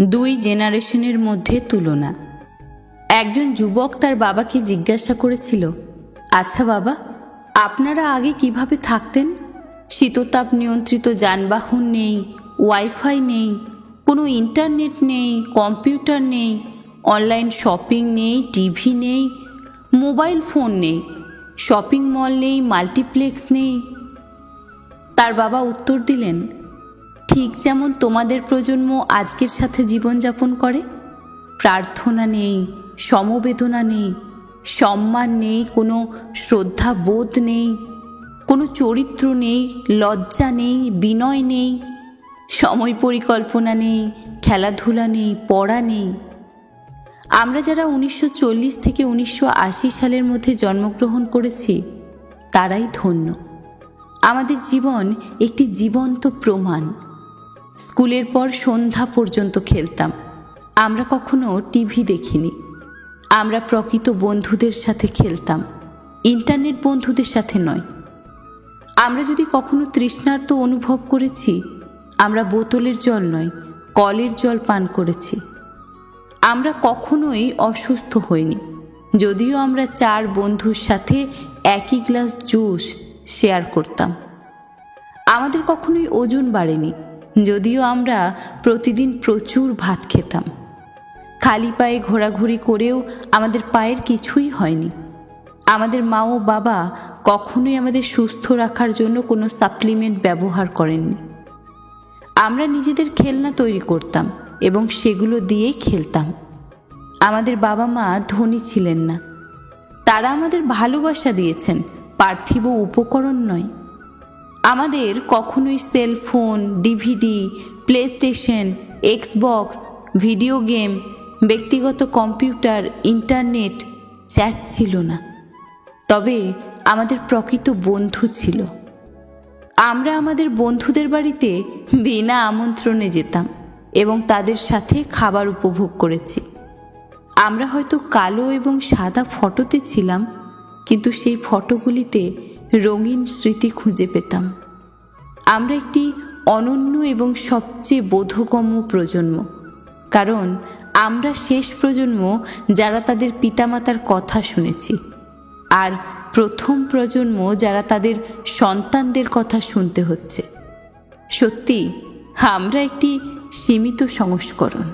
দুই জেনারেশনের মধ্যে তুলনা। একজন যুবক তার বাবাকে জিজ্ঞাসা করেছিল, আচ্ছা বাবা, আপনারা আগে কিভাবে থাকতেন? শীততাপ নিয়ন্ত্রিত যানবাহন নেই, ওয়াইফাই নেই, কোনো ইন্টারনেট নেই, কম্পিউটার নেই, অনলাইন শপিং নেই, টিভি নেই, মোবাইল ফোন নেই, শপিং মল নেই, মাল্টিপ্লেক্স নেই। তার বাবা উত্তর দিলেন, ঠিক যেমন তোমাদের প্রজন্ম আজকের সাথে জীবনযাপন করে। প্রার্থনা নেই, সমবেদনা নেই, সম্মান নেই, কোনো শ্রদ্ধা বোধ নেই, কোনো চরিত্র নেই, লজ্জা নেই, বিনয় নেই, সময় পরিকল্পনা নেই, খেলাধুলা নেই, পড়া নেই। আমরা যারা 1940 থেকে 1980 সালের মধ্যে জন্মগ্রহণ করেছি তারাই ধন্য। আমাদের জীবন একটি জীবন্ত প্রমাণ। স্কুলের পর সন্ধ্যা পর্যন্ত খেলতাম। আমরা কখনো টিভি দেখিনি। আমরা প্রকৃত বন্ধুদের সাথে খেলতাম, ইন্টারনেট বন্ধুদের সাথে নয়। আমরা যদি কখনো তৃষ্ণার্ত অনুভব করেছি, আমরা বোতলের জল নয়, কলের জল পান করেছি। আমরা কখনোই অসুস্থ হইনি, যদিও আমরা 4 বন্ধুর সাথে একই গ্লাস জুস শেয়ার করতাম। আমাদের কখনোই ওজন বাড়েনি, যদিও আমরা প্রতিদিন প্রচুর ভাত খেতাম। খালি পায়ে ঘোরাঘুরি করেও আমাদের পায়ের কিছুই হয়নি। আমাদের মা ও বাবা কখনোই আমাদের সুস্থ রাখার জন্য কোনো সাপ্লিমেন্ট ব্যবহার করেননি। আমরা নিজেদের খেলনা তৈরি করতাম এবং সেগুলো দিয়েই খেলতাম। আমাদের বাবা মা ধনী ছিলেন না। তারা আমাদের ভালোবাসা দিয়েছেন, পার্থিব উপকরণ নয়। আমাদের কখনোই cellphone, DVD, PlayStation, Xbox, video game, ব্যক্তিগত কম্পিউটার, ইন্টারনেট, চ্যাট ছিল না। তবে আমাদের প্রকৃত বন্ধু ছিল। আমরা আমাদের বন্ধুদের বাড়িতে বিনা আমন্ত্রণে যেতাম এবং তাদের সাথে খাবার উপভোগ করেছি। আমরা হয়তো কালো এবং সাদা ফটোতে ছিলাম, কিন্তু সেই ফটোগুলিতে রঙিন স্মৃতি খুঁজে পেতাম। আমরা একটি অনন্য এবং সবচেয়ে বোধগম্য প্রজন্ম, কারণ আমরা শেষ প্রজন্ম যারা তাদের পিতামাতার কথা শুনেছি, আর প্রথম প্রজন্ম যারা তাদের সন্তানদের কথা শুনতে হচ্ছে। সত্যি আমরা একটি সীমিত সংস্করণ।